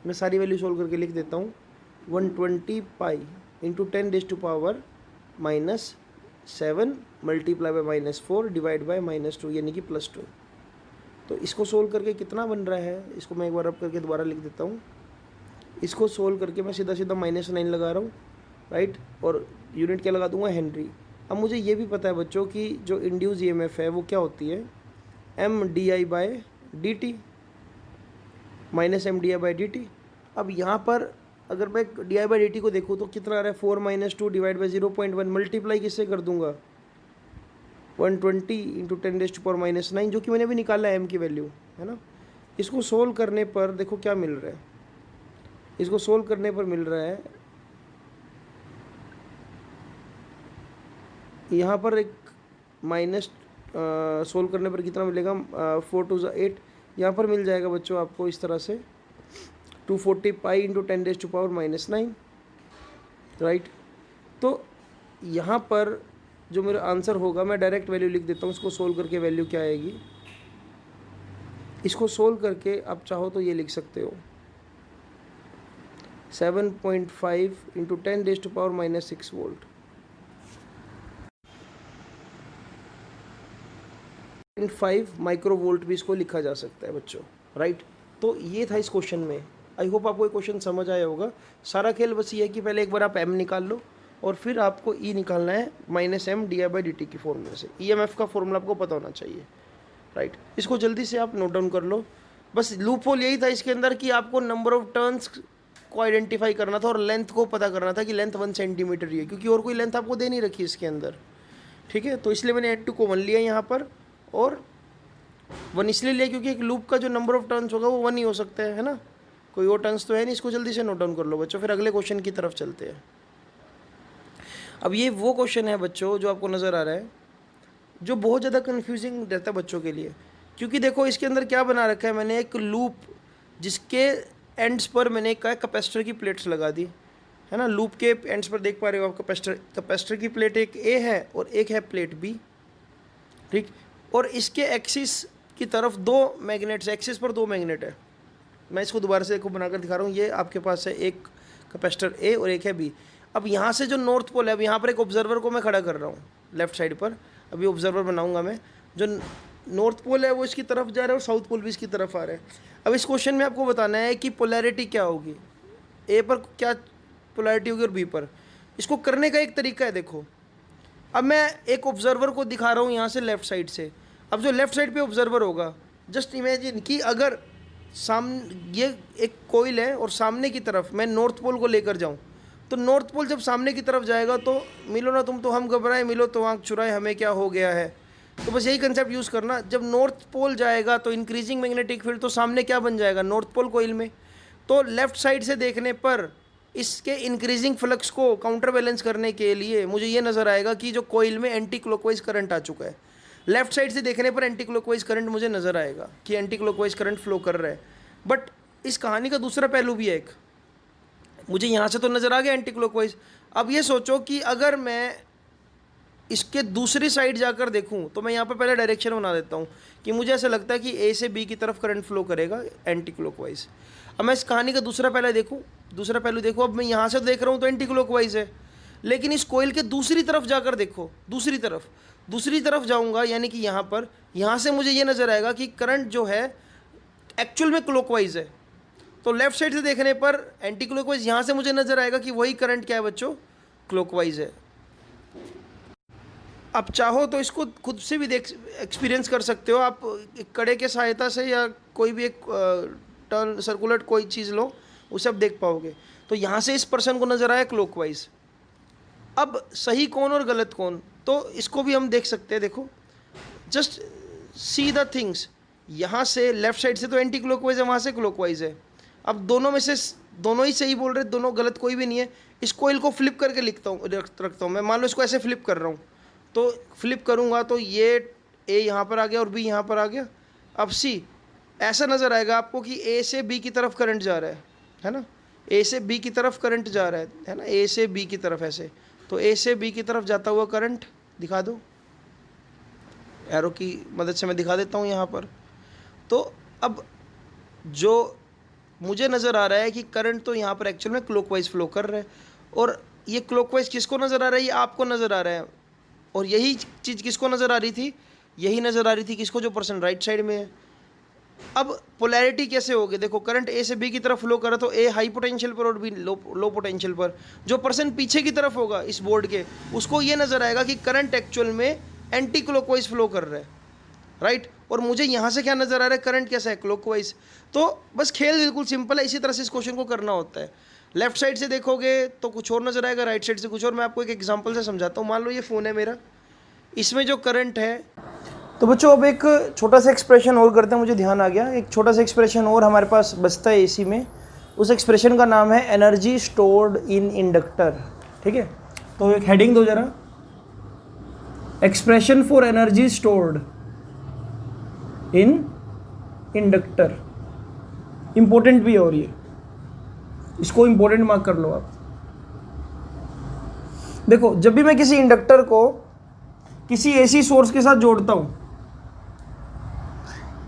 मैं सारी वैल्यू सोल्व करके लिख देता हूँ, 120 pi into 10⁻⁻7 multiply by -4 divide by -2, यानी कि +2। तो इसको सोल्व करके कितना बन रहा है, इसको मैं एक बार रब करके दोबारा लिख देता हूँ। इसको सोल्व करके मैं सीधा सीधा -9 लगा रहा हूँ, राइट, और यूनिट क्या लगा दूंगा, हेनरी। अब मुझे ये भी पता है बच्चों कि जो इंड्यूस ईएमएफ है वो क्या होती है, M D I by D T, minus M D I by D T. अब यहाँ पर अगर मैं D I by D T को देखूँ तो कितना आ रहा है, 4 - 2 डिवाइड बाई 0.1, मल्टीप्लाई किससे कर दूंगा, 120 इंटू 10⁻⁻9, जो कि मैंने अभी निकाला है एम की वैल्यू, है ना। इसको सोल्व करने पर देखो क्या मिल रहा है, इसको सोल्व करने पर मिल रहा है यहाँ पर एक माइनस, सोल्व करने पर कितना मिलेगा, 4 × 2 = 8, यहाँ पर मिल जाएगा बच्चों आपको इस तरह से 240 पाई इंटू 10⁻⁻9, राइट। तो यहाँ पर जो मेरा आंसर होगा, मैं डायरेक्ट वैल्यू लिख देता हूँ, इसको सोल्व करके वैल्यू क्या आएगी, इसको सोल्व करके आप चाहो तो ये लिख सकते हो 7.5 इंटू 10⁻⁻6 वोल्ट। 5 माइक्रो वोल्ट भी इसको लिखा जा सकता है बच्चों, राइट। तो ये था इस क्वेश्चन में। आई होप आपको ये क्वेश्चन समझ आया होगा। सारा खेल बस ये है कि पहले एक बार आप एम निकाल लो और फिर आपको ई निकालना है -m di/dt की फॉर्मूले से। ईएमएफ का फॉर्मूला आपको पता होना चाहिए, राइट। इसको जल्दी से आप नोट डाउन कर लो। बस लूप होल यही था इसके अंदर कि आपको नंबर ऑफ टर्न्स को आइडेंटिफाई करना था और लेंथ को पता करना था कि लेंथ 1 सेंटीमीटर ही है, क्योंकि और कोई लेंथ आपको दे नहीं रखी इसके अंदर, ठीक है। तो इसलिए मैंने N2 को 1 लिया यहाँ पर, और 1 इसलिए लिया क्योंकि एक लूप का जो नंबर ऑफ टर्न्स होगा वो 1 ही हो सकता है ना, कोई और टर्न्स तो है नहीं। इसको जल्दी से नोट डाउन कर लो बच्चों, फिर अगले क्वेश्चन की तरफ चलते हैं। अब ये वो क्वेश्चन है बच्चों जो आपको नज़र आ रहा है, जो बहुत ज़्यादा कन्फ्यूजिंग रहता है बच्चों के लिए, क्योंकि देखो इसके अंदर क्या बना रखा है, मैंने एक लूप जिसके एंड्स पर मैंने क्या कैपेसिटर की प्लेट्स लगा दी, है ना। लूप के एंड्स पर देख पा रहे हो आप, कैपेसिटर की प्लेट एक ए है और एक है प्लेट बी, ठीक। और इसके एक्सिस की तरफ 2 मैग्नेट्स, एक्सिस पर 2 मैग्नेट है। मैं इसको दोबारा से देखो बनाकर दिखा रहा हूँ। ये आपके पास है एक कैपेसिटर ए और एक है बी। अब यहाँ से जो नॉर्थ पोल है, अब यहाँ पर एक ऑब्जर्वर को मैं खड़ा कर रहा हूँ लेफ्ट साइड पर, अभी ऑब्जर्वर बनाऊंगा मैं। जो नॉर्थ पोल है वो इसकी तरफ जा रहा है और साउथ पोल भी इसकी तरफ आ रहा है। अब इस क्वेश्चन में आपको बताना है कि पोलैरिटी क्या होगी, ए पर क्या पोलैरिटी होगी और बी पर। इसको करने का एक तरीका है, देखो अब मैं एक ऑब्जर्वर को दिखा रहा हूँ यहाँ से लेफ्ट साइड से। अब जो लेफ्ट साइड पे ऑब्जर्वर होगा, जस्ट इमेजिन कि अगर सामने ये एक कोइल है और सामने की तरफ मैं नॉर्थ पोल को लेकर जाऊँ, तो नॉर्थ पोल जब सामने की तरफ जाएगा तो मिलो ना तुम तो हम घबराए, मिलो तो आँख चुराए हमें क्या हो गया है। तो बस यही कंसेप्ट यूज़ करना, जब नॉर्थ पोल जाएगा तो इंक्रीजिंग मैग्नेटिक फील्ड, तो सामने क्या बन जाएगा, नॉर्थ पोल कोइल में। तो लेफ्ट साइड से देखने पर इसके इंक्रीजिंग फ्लक्स को काउंटर बैलेंस करने के लिए मुझे ये नज़र आएगा कि जो कोइल में एंटी क्लॉकवाइज करंट आ चुका है। लेफ्ट साइड से देखने पर एंटी क्लॉकवाइज करंट मुझे नज़र आएगा कि एंटी क्लॉकवाइज करंट फ्लो कर रहा है। बट इस कहानी का दूसरा पहलू भी है एक, मुझे यहाँ से तो नज़र आ गया एंटी क्लॉकवाइज। अब ये सोचो कि अगर मैं इसके दूसरी साइड जाकर देखूं, तो मैं यहाँ पर पहले डायरेक्शन बना देता हूँ कि मुझे ऐसा लगता है कि ए से बी की तरफ करंट फ्लो करेगा एंटी क्लॉकवाइज। अब मैं इस कहानी का दूसरा पहलू देखूँ। अब मैं यहाँ से देख रहा हूँ तो एंटी क्लॉकवाइज है, लेकिन इस कोइल के दूसरी तरफ जाकर देखो, दूसरी तरफ जाऊँगा, यानी कि यहाँ पर, यहाँ से मुझे ये नज़र आएगा कि करंट जो है एक्चुअल में क्लॉकवाइज है। तो लेफ्ट साइड से देखने पर एंटी क्लॉकवाइज, यहाँ से मुझे नज़र आएगा कि वही करंट क्या है बच्चों, क्लॉकवाइज है। आप चाहो तो इसको खुद से भी एक्सपीरियंस कर सकते हो आप, एक कड़े के सहायता से या कोई भी एक टर्न सर्कुलर कोई चीज़ लो, उसे आप देख पाओगे। तो यहाँ से इस पर्सन को नज़र आया क्लॉकवाइज। अब सही कौन और गलत कौन, तो इसको भी हम देख सकते हैं। देखो जस्ट सी द थिंग्स, यहाँ से लेफ्ट साइड से तो एंटी क्लॉकवाइज है, वहाँ से क्लॉकवाइज है। अब दोनों में से दोनों ही सही बोल रहे, दोनों गलत कोई भी नहीं है। इस कोइल को फ्लिप करके रखता हूँ मैं, मान लो इसको ऐसे फ्लिप कर रहा हूँ, तो फ्लिप करूँगा तो ये ए यहाँ पर आ गया और बी यहाँ पर आ गया। अब सी ऐसा नज़र आएगा आपको कि ए से बी की तरफ करंट जा रहा है ना, ए से बी की तरफ करंट जा रहा है ना, ए से बी की तरफ ऐसे। तो ए से बी की तरफ जाता हुआ करंट दिखा दो, एरो की मदद से मैं दिखा देता हूँ यहाँ पर। तो अब जो मुझे नज़र आ रहा है कि करंट तो यहाँ पर एक्चुअल में क्लॉकवाइज फ्लो कर रहा है, और ये क्लॉकवाइज किसको नज़र आ रहा है, ये आपको नज़र आ रहा है। और यही चीज़ किसको नज़र आ रही थी, यही नज़र आ रही थी किसको, जो पर्सन राइट साइड में है। अब पोलैरिटी कैसे होगी, देखो करंट ए से बी की तरफ फ्लो कर रहा, तो ए हाई पोटेंशियल पर और बी लो पोटेंशियल पर। जो पर्सन पीछे की तरफ होगा इस बोर्ड के, उसको ये नज़र आएगा कि करंट एक्चुअल में एंटी क्लॉकवाइज फ्लो कर रहा है। राइट। और मुझे यहाँ से क्या नज़र आ रहा है, करंट कैसा है, क्लॉकवाइज। तो बस खेल बिल्कुल सिंपल है, इसी तरह से इस क्वेश्चन को करना होता है। लेफ्ट साइड से देखोगे तो कुछ और नज़र आएगा, राइट साइड से कुछ और। मैं आपको एक एग्जांपल से समझाता हूँ। मान लो ये फ़ोन है मेरा, इसमें जो करंट है, तो बच्चों अब एक छोटा सा एक्सप्रेशन और करते हैं, मुझे ध्यान आ गया, एक छोटा सा एक्सप्रेशन और हमारे पास बचता है एसी में। उस एक्सप्रेशन का नाम है एनर्जी स्टोर्ड इन इंडक्टर। ठीक है, तो एक हेडिंग दो जरा, expression for energy stored in inductor. Important भी है और ये, इसको इंपॉर्टेंट मार्क कर लो आप। देखो, जब भी मैं किसी इंडक्टर को किसी एसी सोर्स के साथ जोड़ता हूं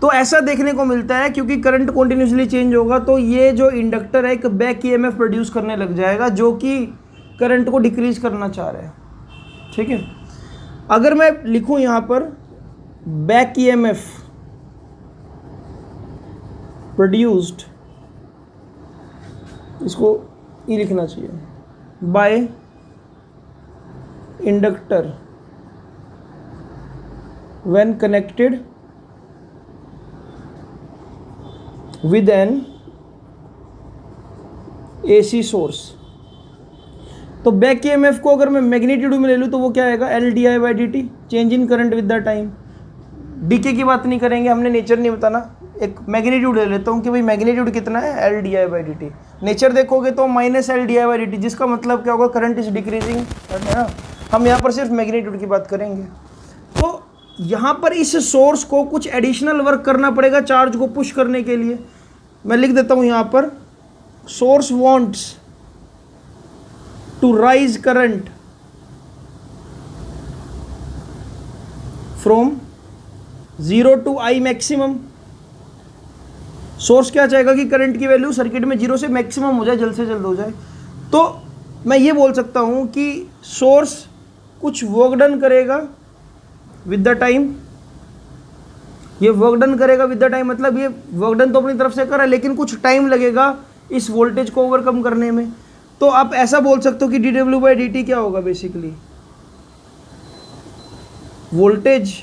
तो ऐसा देखने को मिलता है, क्योंकि करंट कॉन्टिन्यूसली चेंज होगा, तो ये जो इंडक्टर है एक बैक ईएमएफ प्रोड्यूस करने लग जाएगा, जो कि करंट को डिक्रीज करना चाह रहा है। ठीक है, अगर मैं लिखूं यहां पर बैक ईएमएफ प्रोड्यूस्ड, इसको ई लिखना चाहिए, by inductor when connected with an AC सोर्स। तो बैक ईएमएफ को अगर मैं मैग्नीट्यूड में ले लूँ तो वो क्या आएगा, L D I by D T, change in current with the time. डीके की बात नहीं करेंगे, हमने नेचर नहीं बताना, एक मैग्नीट्यूड ले लेता हूँ कि भाई मैग्नीट्यूड कितना है, L D I by D T. Nature देखोगे तो minus L D I by D T, जिसका मतलब क्या होगा, करंट इज डिक्रीजिंग, है ना। हम यहाँ पर सिर्फ मैग्नीट्यूड की बात करेंगे। तो यहाँ पर इस सोर्स को कुछ एडिशनल वर्क करना पड़ेगा चार्ज को पुश करने के लिए। मैं लिख देता हूँ यहाँ पर, source wants to raise current from 0 to I maximum. Source क्या चाहेगा कि करंट की वैल्यू सर्किट में 0 से मैक्सिमम हो जाए, जल्द से जल्द हो जाए। तो मैं ये बोल सकता हूँ कि सोर्स कुछ वर्क डन करेगा विद द टाइम। ये वर्क डन करेगा विद द टाइम, मतलब ये वर्क डन तो अपनी तरफ से कर रहा है, लेकिन कुछ टाइम लगेगा इस वोल्टेज को ओवरकम करने में। तो आप ऐसा बोल सकते हो कि D W by D T क्या होगा, बेसिकली वोल्टेज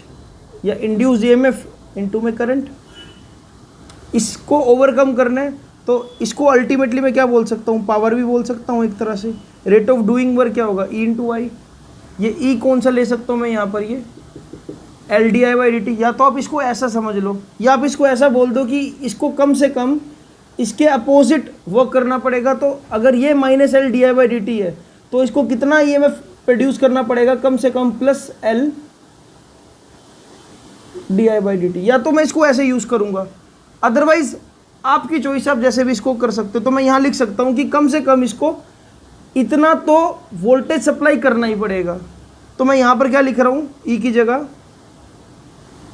या इंड्यूस ईएमएफ इनटू में करंट। इसको ओवरकम करना है तो इसको अल्टीमेटली मैं क्या बोल सकता हूँ, पावर भी बोल सकता हूँ एक तरह से। रेट ऑफ डूइंग वर्क क्या होगा, ई इंटू आई। ये ई कौन सा ले सकता हूँ मैं यहाँ पर, ये L D I by D T. या तो आप इसको ऐसा समझ लो, या आप इसको ऐसा बोल दो कि इसको कम से कम इसके अपोजिट वर्क करना पड़ेगा। तो अगर ये minus L D I by D T है तो इसको कितना ई एम एफ प्रोड्यूस करना पड़ेगा, कम से कम plus L D I by D T. या तो मैं इसको ऐसे यूज़ करूँगा, अदरवाइज आपकी चॉइस, आप जैसे भी इसको कर सकते हो। तो मैं यहाँ लिख सकता हूँ कि कम से कम इसको इतना तो वोल्टेज सप्लाई करना ही पड़ेगा। तो मैं यहाँ पर क्या लिख रहा हूँ, ई की जगह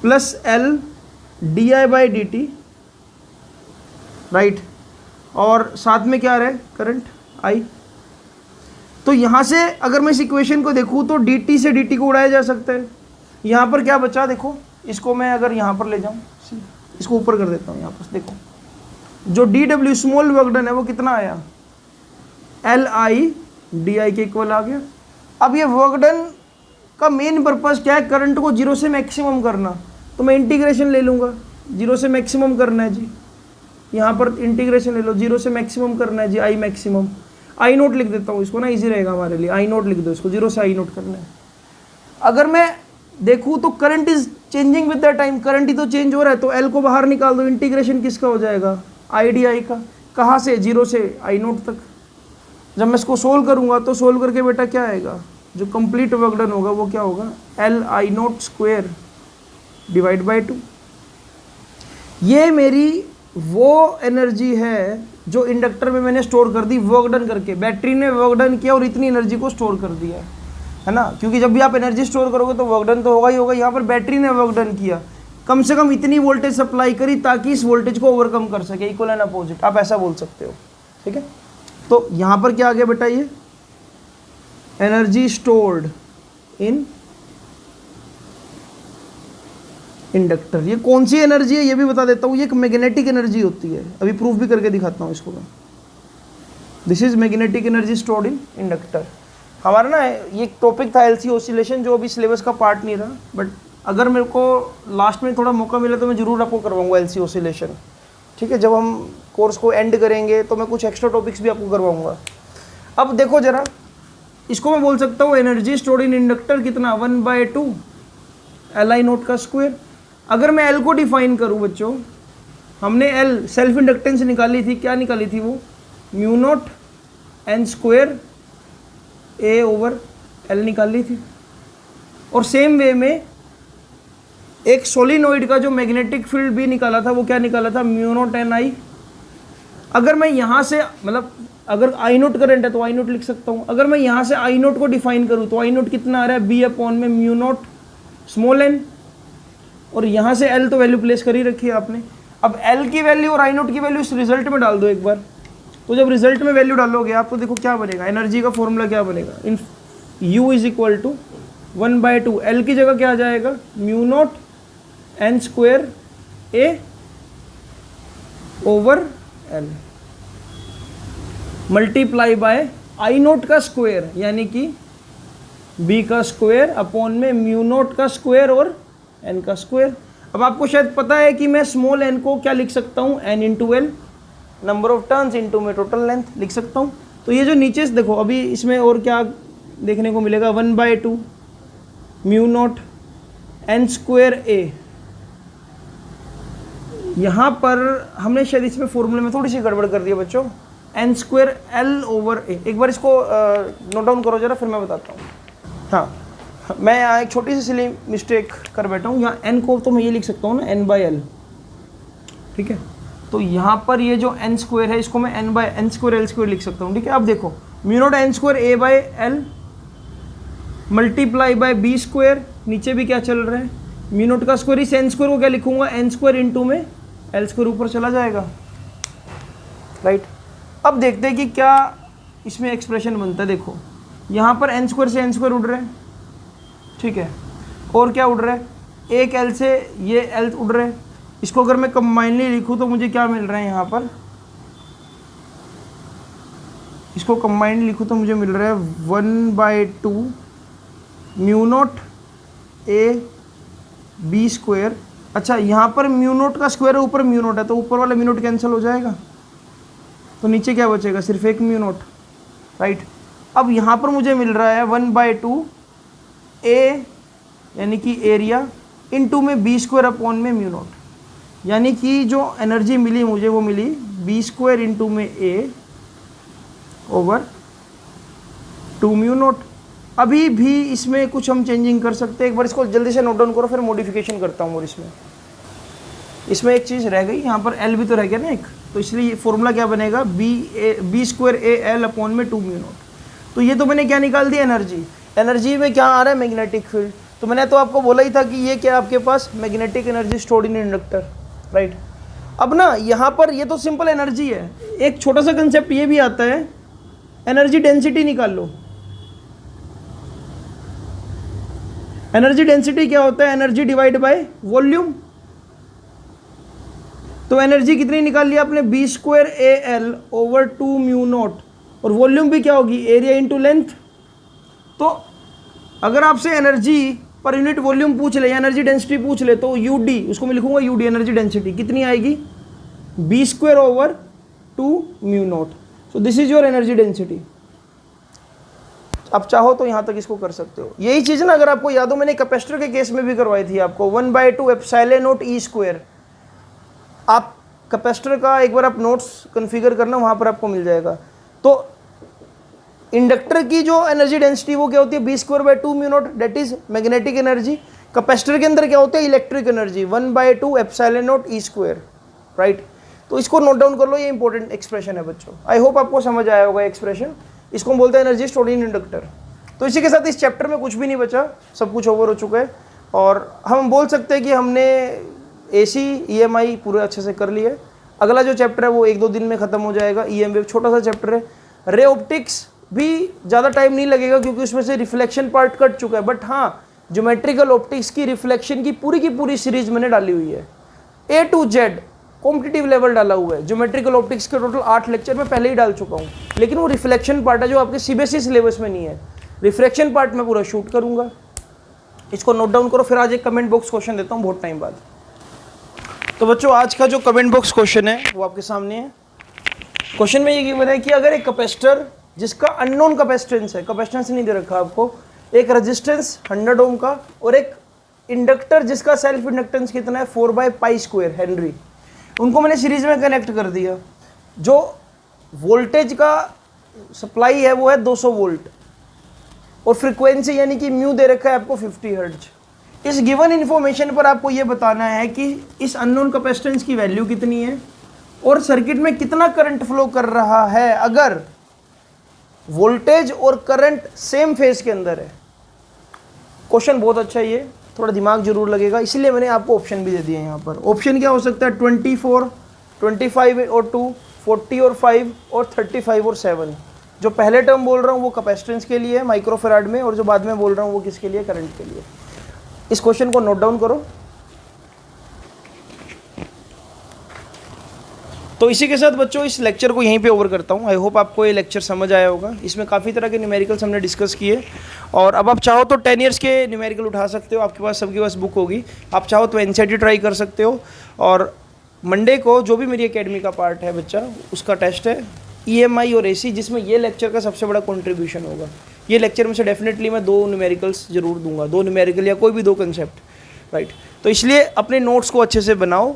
plus L D I by D T, right, और साथ में क्या रहे, करंट आई। तो यहाँ से अगर मैं इस इक्वेशन को देखूँ तो डी टी से डी टी को उड़ाया जा सकता है। यहाँ पर क्या बचा, देखो इसको मैं अगर यहाँ पर ले जाऊँ, इसको ऊपर कर देता हूँ, यहाँ पर देखो जो D W small work done है वो कितना आया, एल आई डी आई के इक्वल आ गया। अब ये वर्क डन का मेन पर्पज़ क्या है, करंट को 0 से मैक्सिमम करना। तो मैं इंटीग्रेशन ले लूँगा, 0 से मैक्सिमम करना है जी, यहाँ पर इंटीग्रेशन ले लो, 0 से मैक्सिमम करना है जी, आई मैक्सिमम। आई नोट लिख देता हूँ इसको ना, इजी रहेगा हमारे लिए, आई नोट लिख दो इसको, 0 से आई नोट करना है। अगर मैं देखूँ तो current is changing with the time, current ही तो चेंज हो रहा है, तो एल को बाहर निकाल दो, इंटीग्रेशन किसका हो जाएगा, आई डी आई का। कहाँ से, 0 से आई नोट तक। जब मैं इसको सोल्व करूँगा तो सोल्व करके बेटा क्या आएगा, जो कंप्लीट वर्क डन होगा वो क्या होगा, L I note square divide by 2। ये मेरी वो एनर्जी है जो इंडक्टर में मैंने स्टोर कर दी वर्क डन करके। बैटरी ने वर्क डन किया और इतनी एनर्जी को स्टोर कर दिया है ना, क्योंकि जब भी आप एनर्जी स्टोर करोगे तो वर्क डन तो होगा ही होगा। यहाँ पर बैटरी ने वर्क डन किया, कम से कम इतनी वोल्टेज सप्लाई करी ताकि इस वोल्टेज को ओवरकम कर सके, इक्वल एंड अपोजिट, आप ऐसा बोल सकते हो। ठीक है, तो यहाँ पर क्या आ गया बेटा, ये एनर्जी स्टोर्ड इन इंडक्टर। ये कौन सी एनर्जी है ये भी बता देता हूँ, ये एक मैग्नेटिक एनर्जी होती है, अभी प्रूफ भी करके दिखाता हूँ इसको मैं। This is magnetic energy stored in inductor. हमारा ना ये टॉपिक था एलसी ऑसिलेशन, जो अभी सिलेबस का पार्ट नहीं रहा, बट अगर मेरे को लास्ट में थोड़ा मौका मिला तो मैं ज़रूर आपको करवाऊंगा एलसी ऑसिलेशन, ठीक है। जब हम कोर्स को एंड करेंगे तो मैं कुछ एक्स्ट्रा टॉपिक्स भी आपको करवाऊंगा। अब देखो ज़रा, इसको मैं बोल सकता हूँ एनर्जी स्टोर्ड इन इंडक्टर कितना, 1/2 Li0 का स्क्वायर। अगर मैं L को डिफाइन करूँ बच्चों, हमने L सेल्फ इंडक्टेंस निकाली थी, क्या निकाली थी वो, μ0 n² A/L निकाली थी। और सेम वे में एक सोलिनॉइड का जो मैग्नेटिक फील्ड भी निकाला था, वो क्या निकाला था, μ0 ni। अगर मैं यहाँ से मतलब अगर I0 करंट है तो I0 लिख सकता हूँ। अगर मैं यहाँ से I0 को डिफाइन करूँ तो I0 कितना आ रहा है, B/μ0 स्मॉल n, और यहाँ से L तो वैल्यू प्लेस कर ही रखी है आपने। अब L की वैल्यू और I0 की वैल्यू इस रिजल्ट में डाल दो एक बार। तो जब रिजल्ट में वैल्यू डालोगे आप तो देखो क्या बनेगा, एनर्जी का फॉर्मूला क्या बनेगा, इन U is equal to 1/2 L की जगह क्या आ जाएगा, μ0 n² A/L multiply by I0 का स्क्वायर यानी कि B का स्क्वायर अपॉन में μ0 का स्क्वायर और n का स्क्वायर। अब आपको शायद पता है कि मैं स्मॉल n को क्या लिख सकता हूँ, n into L, number of turns into में टोटल लेंथ लिख सकता हूँ। तो ये जो नीचे से देखो, अभी इसमें और क्या देखने को मिलेगा, 1/2 μ0 n² A। यहाँ पर हमने शायद इसमें फॉर्मूले में थोड़ी सी गड़बड़ कर दी है बच्चों, n² L/A। एक बार इसको नोट डाउन करो जरा, फिर मैं बताता हूँ। हाँ, मैं यहाँ एक छोटी सी सिली मिस्टेक कर बैठा हूँ, यहाँ n को तो मैं ये लिख सकता हूँ ना n/L, ठीक है। तो यहाँ पर ये जो n² है इसको मैं n/n² L² लिख सकता हूँ, ठीक है। अब देखो μ0 n² A/L multiply by B², नीचे भी क्या चल रहा है, μ0 का स्क्वायर, इस n² को क्या लिखूंगा, n² इंटू में L² ऊपर चला जाएगा, राइट। अब देखते हैं कि क्या इसमें एक्सप्रेशन बनता है। देखो यहाँ पर n² से n² उड़ रहा है, ठीक है, और क्या उड़ रहा है, एक L से ये L उड़ रहा है। इसको अगर मैं कंबाइनली लिखूँ तो मुझे क्या मिल रहा है, यहाँ पर इसको कंबाइनली लिखूँ तो मुझे मिल रहा है 1/2 μ0 A/B²। अच्छा, यहाँ पर μ0 का स्क्वायर है, ऊपर μ0 है, तो ऊपर वाला μ0 कैंसिल हो जाएगा, तो नीचे क्या बचेगा, सिर्फ एक μ0, राइट। अब यहाँ पर मुझे मिल रहा है 1/2 A यानी कि एरिया इंटू में B² अपॉन में μ0, यानी कि जो एनर्जी मिली मुझे वो मिली B² इंटू में A/2 μ0। अभी भी इसमें कुछ हम चेंजिंग कर सकते हैं, एक बार इसको जल्दी से नोट डाउन करो, फिर मॉडिफिकेशन करता हूँ। और इसमें एक चीज़ रह गई, यहाँ पर L भी तो रह गया ना एक, तो इसलिए फॉर्मूला क्या बनेगा, B² AL अपॉन में 2 μ0। तो ये तो मैंने क्या निकाल दिया, एनर्जी में क्या आ रहा है, मैग्नेटिक फील्ड। तो मैंने तो आपको बोला ही था कि ये क्या आपके पास magnetic energy stored in inductor, right. अब ना यहाँ पर ये तो सिंपल एनर्जी है, एक छोटा सा कंसेप्ट ये भी आता है, एनर्जी डेंसिटी निकाल लो। एनर्जी डेंसिटी क्या होता है, एनर्जी डिवाइड बाय वॉल्यूम। तो एनर्जी कितनी निकाल लिया आपने, B² AL/2 μ0, और वॉल्यूम भी क्या होगी, एरिया इंटू लेंथ। तो अगर आपसे एनर्जी पर यूनिट वॉल्यूम पूछ ले या एनर्जी डेंसिटी पूछ ले तो UD, उसको मैं लिखूंगा UD, एनर्जी डेंसिटी कितनी आएगी, B²/2 μ0। So this is your energy density. अब चाहो तो यहाँ तक इसको कर सकते हो। यही चीज़ ना अगर आपको याद हो, मैंने कैपेसिटर के केस में भी करवाई थी आपको, 1/2 ε0 E²। आप कैपेसिटर का एक बार आप नोट्स कन्फिगर करना, वहाँ पर आपको मिल जाएगा। तो इंडक्टर की जो एनर्जी डेंसिटी वो क्या होती है, B²/2 μ0, that is magnetic energy. Capacitor के अंदर क्या होता है, इलेक्ट्रिक एनर्जी, 1/2 ε0 E², राइट। तो इसको नोट डाउन कर लो, ये इंपॉर्टेंट एक्सप्रेशन है बच्चों। आई होप आपको समझ आया होगा एक्सप्रेशन। इसको हम बोलते हैं एनर्जी स्टोर्ड इन इंडक्टर। तो इसी के साथ इस चैप्टर में कुछ भी नहीं बचा, सब कुछ ओवर हो चुका है, और हम बोल सकते हैं कि हमने AC EMI पूरे अच्छे से कर लिए। अगला जो चैप्टर है वो 1-2 दिन में ख़त्म हो जाएगा। EM वेव छोटा सा चैप्टर है। रे ऑप्टिक्स भी ज़्यादा टाइम नहीं लगेगा क्योंकि उसमें से रिफ्लेक्शन पार्ट कट चुका है, बट हाँ ज्योमेट्रिकल ऑप्टिक्स की रिफ्लेक्शन की पूरी सीरीज मैंने डाली हुई है, A to Z competitive level डाला हुआ है। ज्योमेट्रिकल ऑप्टिक्स के टोटल 8 लेक्चर मैं पहले ही डाल चुका हूँ, लेकिन वो रिफ्लेक्शन पार्ट है जो आपके CBSE सिलेबस में नहीं है। रिफ्लेक्शन पार्ट मैं पूरा शूट करूँगा, इसको नोट डाउन करो, फिर आज एक कमेंट बॉक्स क्वेश्चन देता हूँ बहुत टाइम बाद। तो बच्चों आज का जो कमेंट बॉक्स क्वेश्चन है वो आपके सामने है। क्वेश्चन में ये गिवन है कि अगर एक कैपेसिटर जिसका अननोन कैपेसिटेंस है, कैपेसिटेंस नहीं दे रखा आपको, एक रेजिस्टेंस 100 ओम का और एक इंडक्टर जिसका सेल्फ इंडक्टेंस कितना है 4/π² हेनरी, उनको मैंने सीरीज में कनेक्ट कर दिया। जो वोल्टेज का सप्लाई है वो है 200 वोल्ट और फ्रीक्वेंसी यानी कि म्यू दे रखा है आपको 50 हर्ट्ज। इस गिवन इन्फॉर्मेशन पर आपको ये बताना है कि इस अननोन कैपेसिटेंस की वैल्यू कितनी है और सर्किट में कितना करंट फ्लो कर रहा है अगर वोल्टेज और करंट सेम फेज के अंदर है। क्वेश्चन बहुत अच्छा है, ये थोड़ा दिमाग जरूर लगेगा, इसलिए मैंने आपको ऑप्शन भी दे दिए यहाँ पर। ऑप्शन क्या हो सकता है 24, 25 और 2, 40 और 5 और 35 और 7। जो पहले टर्म बोल रहा हूँ वो कैपेसिटेंस के लिए है माइक्रोफेराड में, और जो बाद में बोल रहा हूँ वो किसके लिए, करंट के लिए। इस क्वेश्चन को नोट डाउन करो। तो इसी के साथ बच्चों इस लेक्चर को यहीं पे ओवर करता हूँ। आई होप आपको ये लेक्चर समझ आया होगा। इसमें काफ़ी तरह के न्यूमेरिकल्स हमने डिस्कस किए, और अब आप चाहो तो 10 ईयर्स के न्यूमेरिकल उठा सकते हो, आपके पास सबके पास बुक होगी। आप चाहो तो एनसीईआरटी ट्राई कर सकते हो। और मंडे को जो भी मेरी एकेडमी का पार्ट है बच्चा, उसका टेस्ट है EMI और AC, जिसमें ये लेक्चर का सबसे बड़ा कंट्रीब्यूशन होगा। ये लेक्चर में से डेफिनेटली मैं 2 न्यूमेरिकल्स जरूर दूंगा, 2 न्यूमेरिकल या कोई भी 2 कंसेप्ट, राइट। तो इसलिए अपने नोट्स को अच्छे से बनाओ।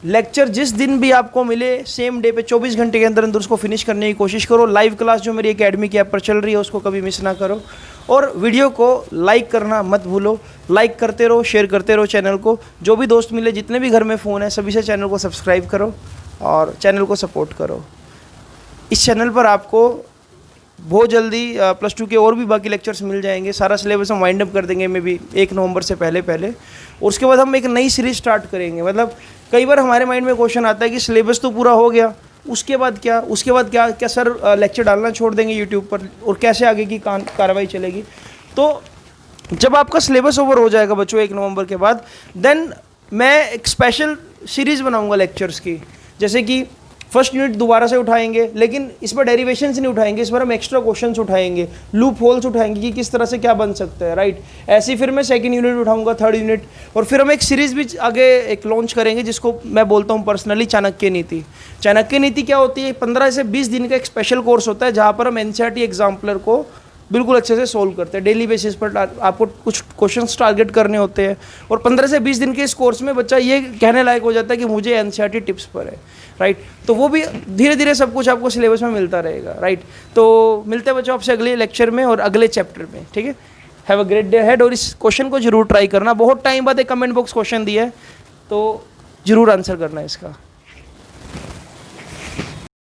लेक्चर जिस दिन भी आपको मिले सेम डे पे 24 घंटे के अंदर अंदर उसको फिनिश करने की कोशिश करो। लाइव क्लास जो मेरी एकेडमी की ऐप पर चल रही है उसको कभी मिस ना करो, और वीडियो को लाइक करना मत भूलो। लाइक करते रहो, शेयर करते रहो चैनल को। जो भी दोस्त मिले, जितने भी घर में फ़ोन है, सभी से चैनल को सब्सक्राइब करो और चैनल को सपोर्ट करो। इस चैनल पर आपको बहुत जल्दी +2 के और भी बाकी लेक्चर्स मिल जाएंगे। सारा सिलेबस हम वाइंड अप कर देंगे मे भी 1 नवंबर से पहले और उसके बाद हम एक नई सीरीज स्टार्ट करेंगे। मतलब कई बार हमारे माइंड में क्वेश्चन आता है कि सिलेबस तो पूरा हो गया, उसके बाद क्या, क्या सर लेक्चर डालना छोड़ देंगे यूट्यूब पर, और कैसे आगे की कार्रवाई चलेगी। तो जब आपका सिलेबस ओवर हो जाएगा बच्चों 1 नवंबर के बाद, देन मैं एक स्पेशल सीरीज़ बनाऊंगा लेक्चर्स की। जैसे कि फर्स्ट यूनिट दोबारा से उठाएंगे, लेकिन इस पर डेरिवेशंस नहीं उठाएंगे, इस पर हम एक्स्ट्रा क्वेश्चंस उठाएंगे, लूप होल्स उठाएंगे कि किस तरह से क्या बन सकता है, राइट। ऐसे ही फिर मैं सेकंड यूनिट उठाऊंगा, थर्ड यूनिट, और फिर हम एक सीरीज़ भी आगे एक लॉन्च करेंगे जिसको मैं बोलता हूँ पर्सनली चाणक्य नीति। चाणक्य नीति क्या होती है? 15 से 20 दिन का एक स्पेशल कोर्स होता है जहाँ पर हम एनसीईआरटी एग्जाम्पलर को बिल्कुल अच्छे से सोल्व करते हैं। डेली बेसिस पर आपको कुछ क्वेश्चंस टारगेट करने होते हैं, और 15 से 20 दिन के इस कोर्स में बच्चा ये कहने लायक हो जाता है कि मुझे एनसीईआरटी टिप्स पर है, राइट। तो वो भी धीरे धीरे सब कुछ आपको सिलेबस में मिलता रहेगा, राइट। तो मिलते हैं बच्चों आपसे अगले लेक्चर में और अगले चैप्टर में, ठीक है। Have a great day ahead, और इस क्वेश्चन को जरूर ट्राई करना। बहुत टाइम बाद एक कमेंट बॉक्स क्वेश्चन दिया है, तो जरूर आंसर करना इसका।